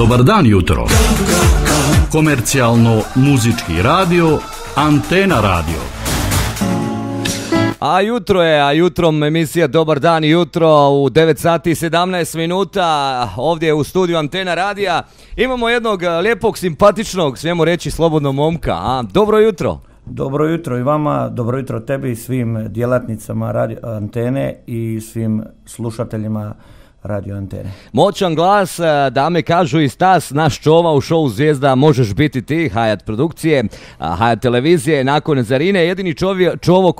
Dobar dan jutro. Komercijalno muzički radio Antena radio. A jutrom emisija Dobar dan jutro u 9 sati i 17 minuta ovdje u studiju Antena radija. Imamo jednog lijepog, simpatičnog, smijemo reći slobodno momka. Dobro jutro. Dobro jutro i vama, dobro jutro tebi i svim djelatnicama radio Antene i svim slušateljima Radio Antene. Moćan glas, dame kažu i Stas, naš čova u šovu Zvijezda možeš biti ti, Hayat produkcije, Hayat televizije, nakon Zarine, jedini čovo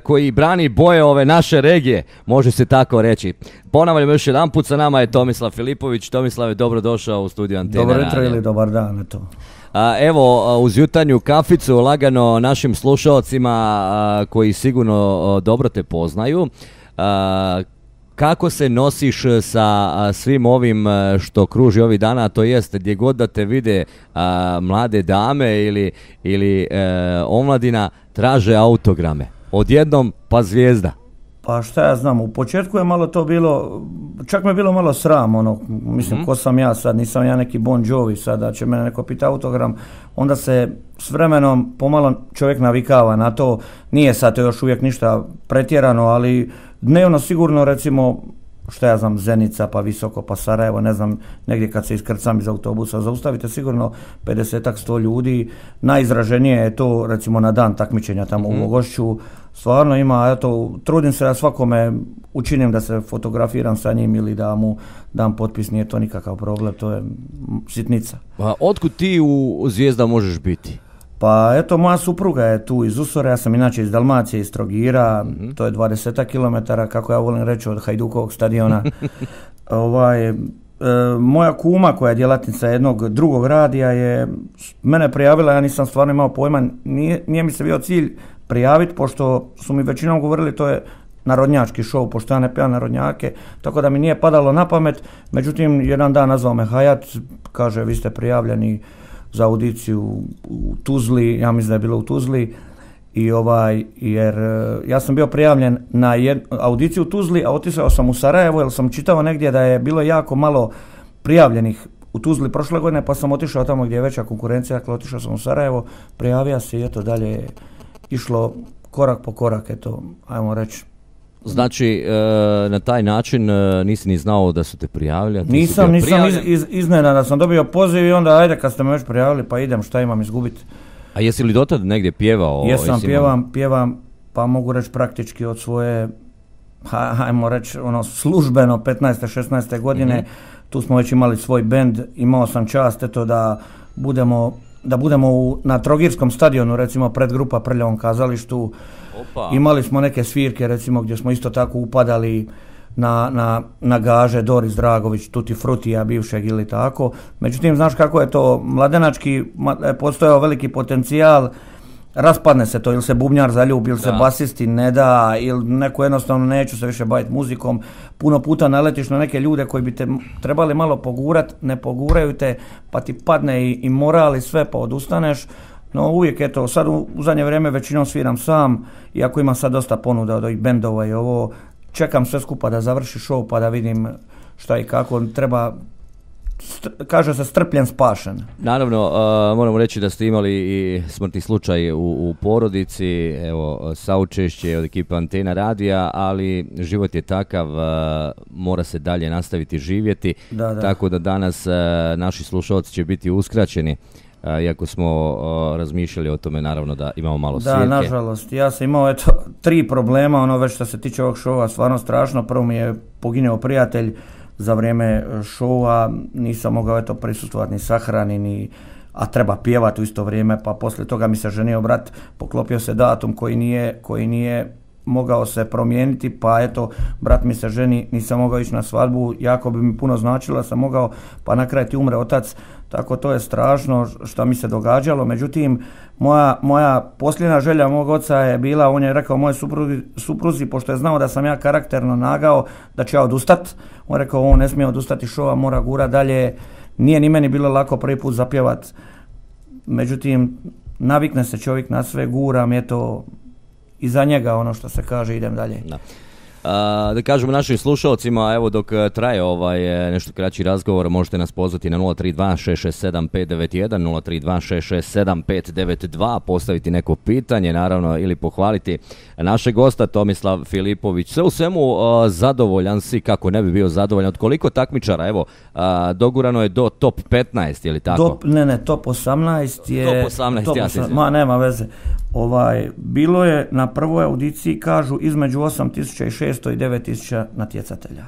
koji brani boje ove naše regije, može se tako reći. Ponavljam još jedan put, sa nama je Tomislav Filipović. Tomislav je dobrodošao u studiju Antene. Dobro jutro ili dobar dan, eto. Evo, uz jutarnju kaficu lagano našim slušalcima koji sigurno dobro te poznaju. Kako se nosiš sa svim ovim što kruži ovih dana, to jest gdje god da te vide mlade dame ili omladina traže autograme, odjednom pa Zvijezda? Pa šta ja znam, u početku je malo to bilo, čak me je bilo malo sram, mislim ko sam ja sad, nisam ja neki Bon Jovi sada, će mene neko pita autogram, onda se s vremenom pomalo čovjek navikava na to, nije sad to još uvijek ništa pretjerano, ali dnevno sigurno recimo, šta ja znam, Zenica pa Visoko pa Sarajevo, ne znam, negdje kad se iskrcam iz autobusa, zaustavite sigurno 50-100 ljudi, najizraženije je to recimo na dan takmičenja tamo u Mogošću, stvarno ima, eto, trudim se da svakome učinim da se fotografiram sa njim ili da mu dam potpis, nije to nikakav problem, to je sitnica. A otkud ti u Zvijezda možeš biti? Pa eto, moja supruga je tu iz Usora, ja sam inače iz Dalmacije, iz Trogira, to je 20 km, kako ja volim reći, od Hajdukovog stadiona. Moja kuma koja je djelatnica jednog drugog radija je mene prijavila, ja nisam stvarno imao pojma, nije mi se bio cilj prijaviti, pošto su mi većinom govorili to je narodnjački show, pošto ja ne pevam narodnjake, tako da mi nije padalo na pamet, međutim jedan dan nazvao me Hayat, kaže vi ste prijavljeni za audiciju u Tuzli, ja mislim da je bilo u Tuzli, jer ja sam bio prijavljen na audiciju u Tuzli, a otišao sam u Sarajevo, jer sam čitao negdje da je bilo jako malo prijavljenih u Tuzli prošle godine, pa sam otišao tamo gdje je veća konkurencija, dakle otišao sam u Sarajevo, prijavio se i eto dalje je išlo korak po korak, eto, ajmo reći. Znači, na taj način nisi ni znao da su te prijavili? Nisam iznenada sam dobio poziv i onda ajde kad ste me već prijavili pa idem, šta imam izgubiti. A jesi li dotad negdje pjevao? Jesam, pjevam, pa mogu reći praktički od svoje, ajmo reći, službeno 15. 16. godine, tu smo već imali svoj bend, imao sam čast eto da budemo na Trogirskom stadionu, recimo predgrupa Prljavom kazalištu. Opa. Imali smo neke svirke recimo gdje smo isto tako upadali na gaže Doris Dragović, Tuti Frutija bivšeg ili tako. Međutim, znaš kako je to mladenački, postojao veliki potencijal, raspadne se to, ili se bubnjar zaljubi, ili se basisti ne da, ili neko jednostavno neću se više baviti muzikom. Puno puta naletiš na neke ljude koji bi te trebali malo pogurat, ne poguraju te, pa ti padne i moral i sve, pa odustaneš. No uvijek, eto, sad u zadnje vrijeme većinom sviram sam, iako imam sad dosta ponuda od ovih bendova i ovo, čekam sve skupa da završi show pa da vidim šta i kako treba, kaže se strpljen spašen. Naravno, moramo reći da ste imali i smrtni slučaj u porodici, evo, saučešće od ekipe Antena radija, ali život je takav, mora se dalje nastaviti živjeti, tako da danas naši slušalci će biti uskraćeni. Iako smo razmišljali o tome, naravno da imamo malo svirke. Da, nažalost, ja sam imao 3 problema, već što se tiče ovog šova, stvarno strašno. Prvo mi je poginuo prijatelj za vrijeme šova, nisam mogao prisustvovati ni sahrani, a treba pjevati u isto vrijeme, pa poslije toga mi se ženio brat, poklopio se datum koji nije mogao se promijeniti, pa eto, brat mi se ženi, nisam mogao ići na svadbu, jako bi mi puno značilo, sam mogao, pa na kraju ti umre otac, tako to je strašno što mi se događalo. Međutim, moja posljednja želja mog oca je bila, on je rekao moje supruzi, pošto je znao da sam ja karakterno nagao, da će ja odustat, on je rekao on ne smije odustati šova, mora gura dalje, nije ni meni bilo lako prvi put zapjevat, međutim, navikne se čovjek na sve, guram, je to iza njega, ono što se kaže, idem dalje. Da. Da kažemo našim slušalcima, evo dok traje nešto kraći razgovor, možete nas pozvati na 032-667-591, 032-667-592, postaviti neko pitanje, naravno, ili pohvaliti našeg gosta Tomislav Filipović. Sve u svemu zadovoljan si, kako ne bi bio zadovoljan, od koliko takmičara, evo, dogurano je do top 15, je li tako? Top 18 je... Top 18, ja se Ma, nema veze. Bilo je na prvoj audiciji, kažu, između 8600 i 9000 natjecatelja.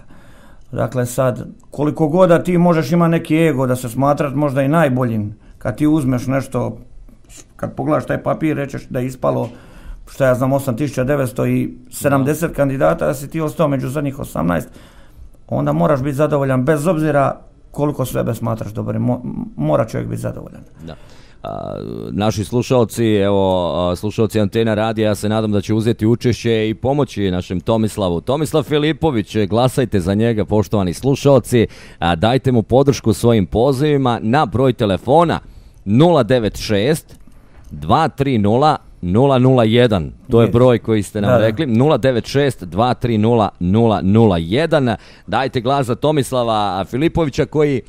Dakle, sad, koliko god da ti možeš imati neki ego da se smatrat možda i najboljim, kad ti uzmeš nešto, kad pogledaš taj papir, rečeš da je ispalo, što ja znam, 8970 kandidata, da si ti ostao među zadnjih 18, onda moraš biti zadovoljan, bez obzira koliko sebe smatraš dobrim, mora čovjek biti zadovoljan. Da. Naši slušalci, evo, slušalci Antena radija, ja se nadam da će uzeti učešće i pomoći našem Tomislavu. Tomislav Filipović, glasajte za njega, poštovani slušalci, dajte mu podršku svojim pozivima na broj telefona 096 230 001. To je broj koji ste nam rekli. 096 230 001. Dajte glas za Tomislava Filipovića koji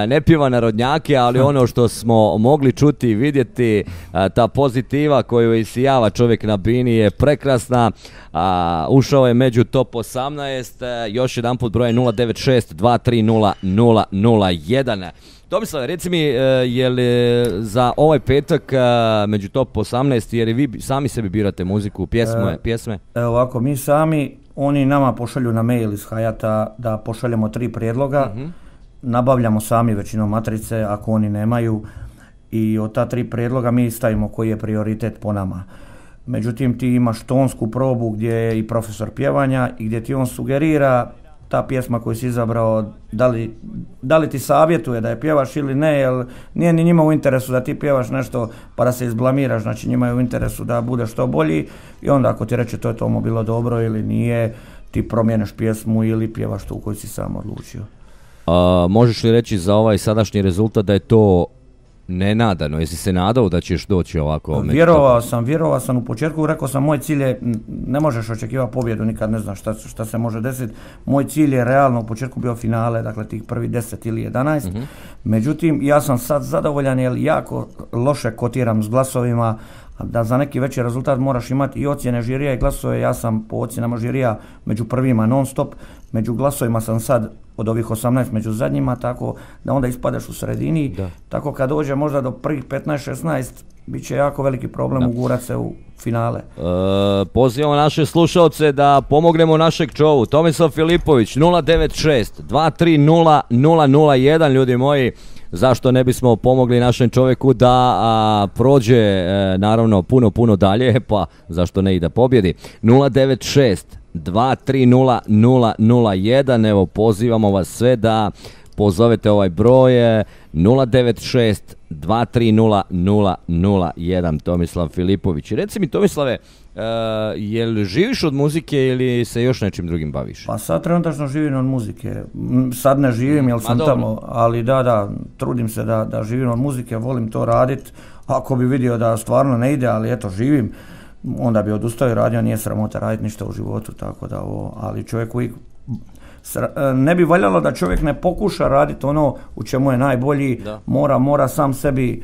ne pjeva narodnjake, ali ono što smo mogli čuti i vidjeti, ta pozitiva koju isijava čovjek na bini je prekrasna. Ušao je među top 18. Još jedan put broj 096 230 001. Tomislav, reci mi, je li za ovaj petak među top 18, jer vi sami sebi birate muziku, pjesme? Evo ovako, mi sami, oni nama pošalju na mail iz Hayata da pošaljemo 3 prijedloga. Nabavljamo sami većinom matrice ako oni nemaju i od ta 3 prijedloga mi stavimo koji je prioritet po nama. Međutim, ti imaš tonsku probu gdje je i profesor pjevanja i gdje ti on sugerira ta pjesma koju si izabrao, da li ti savjetuje da je pjevaš ili ne, jer nije ni njima u interesu da ti pjevaš nešto pa da se izblamiraš, znači njima je u interesu da bude što bolji i onda ako ti reče to je tomu bilo dobro ili nije, ti promijeniš pjesmu ili pjevaš tu koju si sam odlučio. Možeš li reći za ovaj sadašnji rezultat da je to nenadano? Jesi se nadao da ćeš doći ovako? Vjerovao sam u početku, rekao sam moj cilj je, ne možeš očekivati pobjedu, nikad ne znaš šta se može desiti. Moj cilj je realno u početku bio finale, dakle tih prvi 10 ili 11. Međutim, ja sam sad zadovoljan jer jako loše kotiram s glasovima, da za neki veći rezultat moraš imati i ocjene žirija i glasove. Ja sam po ocjenama žirija među prvima non stop, među glasovima sam sad od ovih 18 među zadnjima, tako da onda ispadeš u sredini. Da. Tako kad dođe možda do prvih 15-16 bit će jako veliki problem ugurat se u finale. Pozivamo naše slušalce da pomognemo našeg čovu. Tomislav Filipović 096 230 001. Ljudi moji, zašto ne bismo pomogli našem čovjeku da prođe naravno puno dalje, pa zašto ne i da pobjedi. 096 230 001. Evo, pozivamo vas sve da pozovete ovaj broj 096 230 001. Tomislav Filipović. Reci mi, Tomislave, jel živiš od muzike ili se još nečim drugim baviš? Pa sad trenutačno živim od muzike. Sad ne živim jer sam tamo, ali da, trudim se da živim od muzike, volim to raditi. Ako bi vidio da stvarno ne ide, ali eto, živim, onda bi odustao i radio, nije sramota raditi ništa u životu, tako da ali čovjek uvijek ne bi valjalo da čovjek ne pokuša raditi ono u čemu je najbolji, mora sam sebi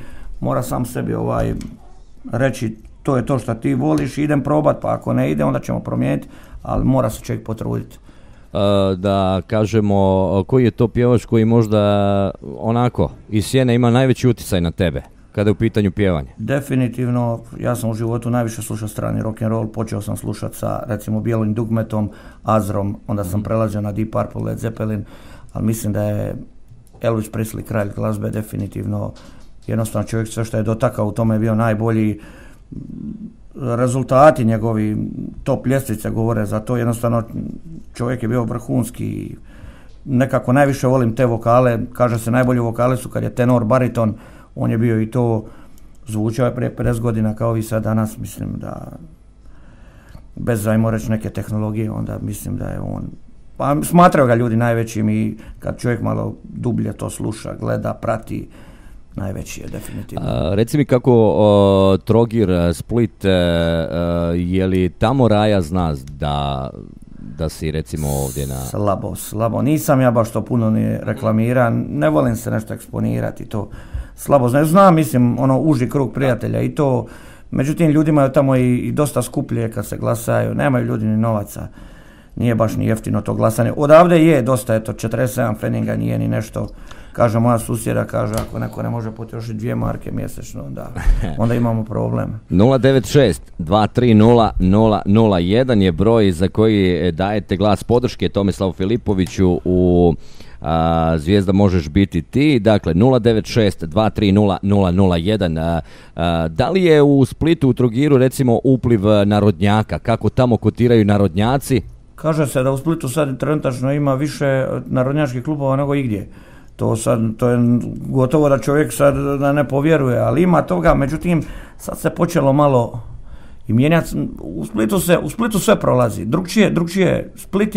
reći to je to što ti voliš, idem probat, pa ako ne ide onda ćemo promijeniti, ali mora se čovjek potruditi. Da kažemo, koji je to pjevač koji možda onako iz sjene ima najveći utjecaj na tebe kada je u pitanju pjevanja? Definitivno, ja sam u životu najviše slušao strani rock'n'roll, počeo sam slušati sa recimo Bijelim dugmetom, Azrom, onda sam prelazio na Deep Purple, Led Zeppelin, ali mislim da je Elvis Presley kralj glazbe, definitivno, jednostavno čovjek sve što je dotakao u tome je bio najbolji. Rezultati njegovi, top ljestvice govore za to, jednostavno čovjek je bio vrhunski. Nekako najviše volim te vokale, kaže se najbolji vokale su kad je tenor, bariton, on je bio i to, zvučao je prije 50 godina kao i sad danas, mislim da bez ajmo reći neke tehnologije, onda mislim da je on, pa smatraju ga ljudi najvećim i kad čovjek malo dublje to sluša, gleda, prati, najveći je definitivno. Reci mi kako Trogir, Split, je li tamo Raja zna da si recimo ovdje na... Slabo. Nisam ja baš to puno ni reklamiran, ne volim se nešto eksponirati, to slabo. Znam, mislim, uži krug prijatelja i to, međutim, ljudima je tamo i dosta skuplje kad se glasaju, nemaju ljudi ni novaca, nije baš ni jeftino to glasanje. Odavde je dosta, 47 pfeninga nije ni nešto. Kaže moja susjeda, kaže ako neko ne može potrošiti 2 marke mjesečno, onda imamo problem. 096-230-001 je broj za koji dajete glas podrške Tomislavu Filipoviću u Zvijezda možeš biti ti. Dakle, 096-230-001. Da li je u Splitu, u Trogiru recimo upliv narodnjaka? Kako tamo kotiraju narodnjaci? Kaže se da u Splitu sad trenutačno ima više narodnjačkih klubova nego igdje. To je gotovo da čovjek sad da ne povjeruje, ali ima toga, međutim sad se počelo malo i mijenjati. U Splitu sve prolazi, drugčije. Split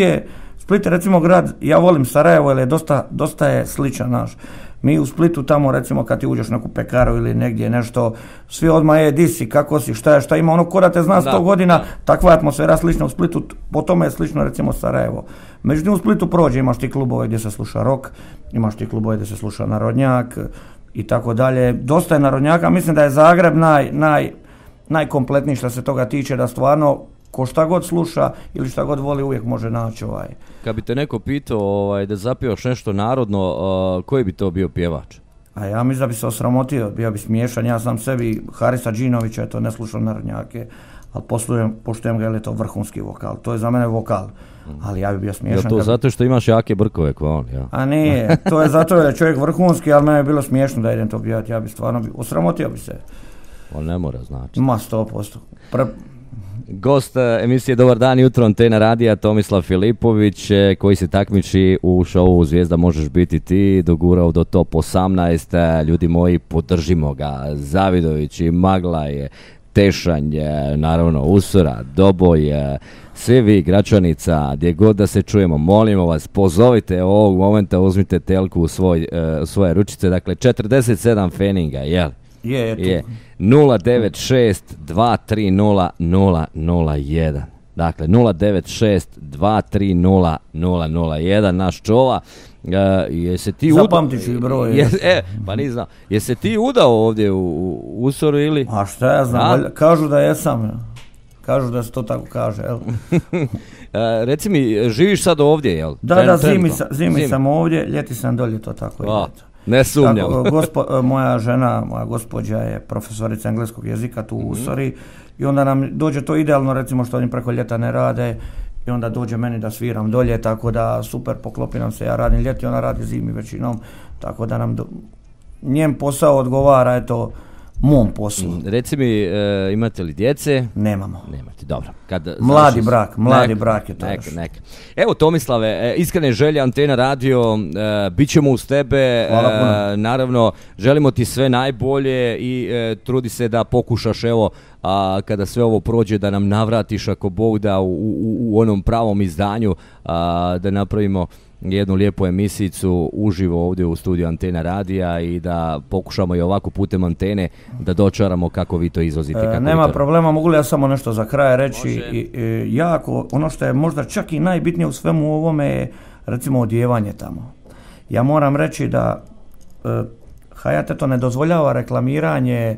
je recimo grad, ja volim Sarajevo jer je dosta je sličan naš. Mi u Splitu tamo recimo kad ti uđeš na neku pekaru ili negdje nešto, svi odmah di si, kako si, šta ima, ko da te zna 100 godina, takva atmosfera slična u Splitu, po tome je slično recimo Sarajevo. Međutim u Splitu prođe, imaš ti klubove gdje se sluša rock, imaš ti klubove gdje se sluša narodnjak i tako dalje. Dosta je narodnjaka, mislim da je Zagreb najkompletniji što se toga tiče, da stvarno ko šta god sluša ili šta god voli uvijek može naći Kad bi te neko pitao da zapjevaš nešto narodno, koji bi to bio pjevač? A ja mislim da bi se osramotio, bio bi smiješan. Ja sam sebi Harisa Džinovića, ne slušam narodnjake, ali poštujem ga jer je to vrhunski vokal. To je za mene vokal, ali ja bi bio smiješan. Je to zato što imaš jake brkove kao on? Ja. A nije, to je zato jer je čovjek vrhunski, ali mene je bilo smiješno da idem to pjevati. Ja bi stvarno osramotio bi se. On ne mora znači. Ma 100%. Gost emisije Dobar dan, jutro Antena radija Tomislav Filipović, koji se takmiči u šovu Zvijezda možeš biti ti, dogurao do top 18. Ljudi moji, podržimo ga. Zavidović i Maglaj, Tešanj, naravno Usora, Doboj, svi vi, Gračanica, gdje god da se čujemo, molimo vas, pozovite ovog momenta, uzmite telku u svoje ručice. Dakle, 47 feninga, jel? Je. 096-230-001. Dakle, 096-230-001. Naš čova. Jesi ti zapamtit ću i broj. Pa nisam znao. Jesi ti udao ovdje u Usoru ili? A šta ja znam, kažu da jesam. Kažu da se to tako kaže, jel? Reci mi, živiš sad ovdje, jel? Da, zimi sam ovdje, ljeti sam dolje, to tako je. Ne sumnjam. Moja žena, moja gospođa je profesorica engleskog jezika tu u Usori i onda nam dođe to idealno, recimo što oni preko ljeta ne rade i onda dođe meni da sviram dolje, tako da super poklopi nam se, ja radim ljeti, ona radi zimi većinom, tako da nam njen posao odgovara, eto, mom poslu. Reci mi, imate li djece? Nemamo. Nemate, dobro. Mladi brak je to još. Evo Tomislave, iskrene želje Antena radio, bit ćemo uz tebe, naravno želimo ti sve najbolje i trudi se da pokušaš evo kada sve ovo prođe da nam navratiš ako Bog da u onom pravom izdanju, da napravimo jednu lijepu emisijicu uživo ovdje u studiju Antena radija i da pokušamo i ovako putem antene da dočaramo kako vi to izvozite. Nema problema, mogu li ja samo nešto za kraj reći? Jako, ono što je možda čak i najbitnije u svemu ovome je recimo odjevanje tamo. Ja moram reći da Hayat to ne dozvoljava reklamiranje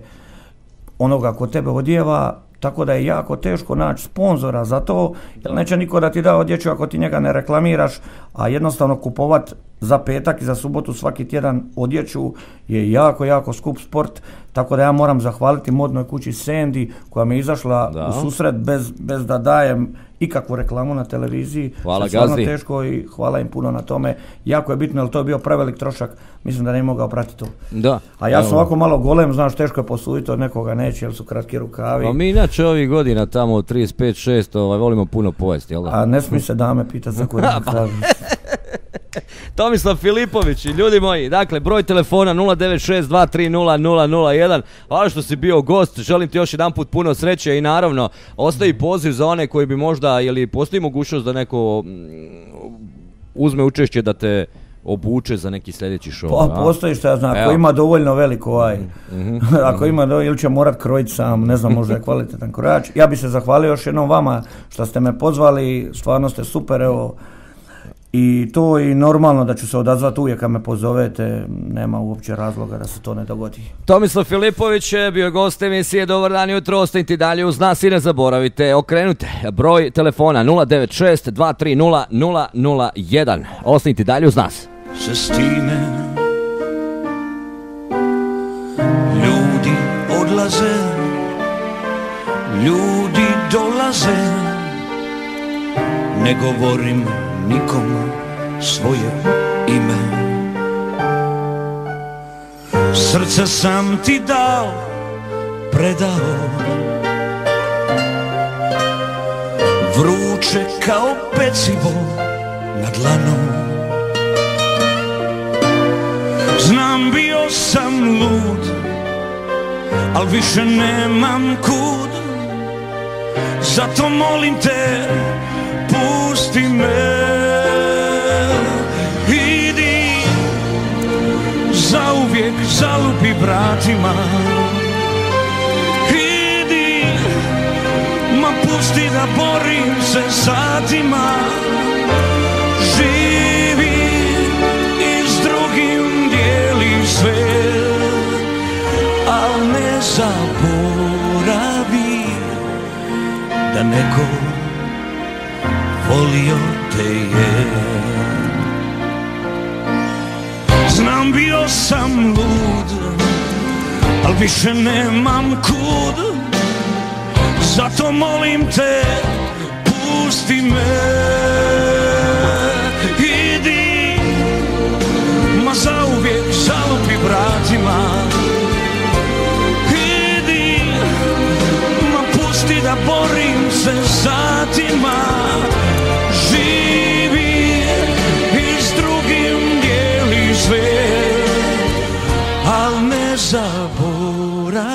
onoga ko tebe odjeva, tako da je jako teško naći sponzora za to, jer neće niko da ti da odjeću ako ti njega ne reklamiraš, a jednostavno kupovat za petak i za subotu svaki tjedan odjeću je jako skup sport, tako da ja moram zahvaliti modnoj kući Sandy koja mi je izašla u susret bez da dajem ikakvu reklamu na televiziji. Hvala Gazdi. Teško i hvala im puno na tome. Jako je bitno, jer to je bio prevelik trošak, mislim da ne mogao pratiti to. Da. A ja sam ovako malo golem, znaš, teško je posuditi od nekoga neće, jer su kratki rukavi. A mi inače ovih godina tamo 35-6 volimo puno pojesti, jel da? A ne smije se dame pitati za koje rukavi. Tomislav Filipović, ljudi moji, dakle, broj telefona 096-230-001. Hvala što si bio gost, želim ti još jedan put puno sreće i naravno, ostavi poziv za one koji bi možda, ili postoji mogućnost da neko uzme učešće da te obuče za neki sljedeći show. Pa postoji što ja znam, ako ima dovoljno veliko ako ima dovoljno, ili će morat krojiti sam, ne znam, možda je kvalitetan krojač. Ja bi se zahvalio još jednom vama što ste me pozvali, stvarno ste super, evo. I to i normalno da ću se odazvati uvijek kad me pozovete, nema uopće razloga da se to ne dogodi. Tomislav Filipović bio je gost emisije Dobar dan jutro, ostanite dalje uz nas i ne zaboravite, okrenute broj telefona 096 230 001. Ostanite dalje uz nas. Se stine, ljudi odlaze, ljudi dolaze, ne govorim nikom svoje ime. Srce sam ti dao, predao, vruće kao pecivo na dlanom. Znam bio sam lud, al više nemam kud, zato molim te, pusti me. Idi, zauvijek zalupi vratima. Idi, ma pusti da borim se satima. Živi i s drugim dijeli sve, al ne zaboravi da neko volio te je. Znam bio sam lud, al više nemam kud, zato molim te, pusti me. Idi, ma zauvijek zalupi vratima. Idi, ma pusti da borim se satima. Živi i s drugim dijeli sve, al ne zaboravi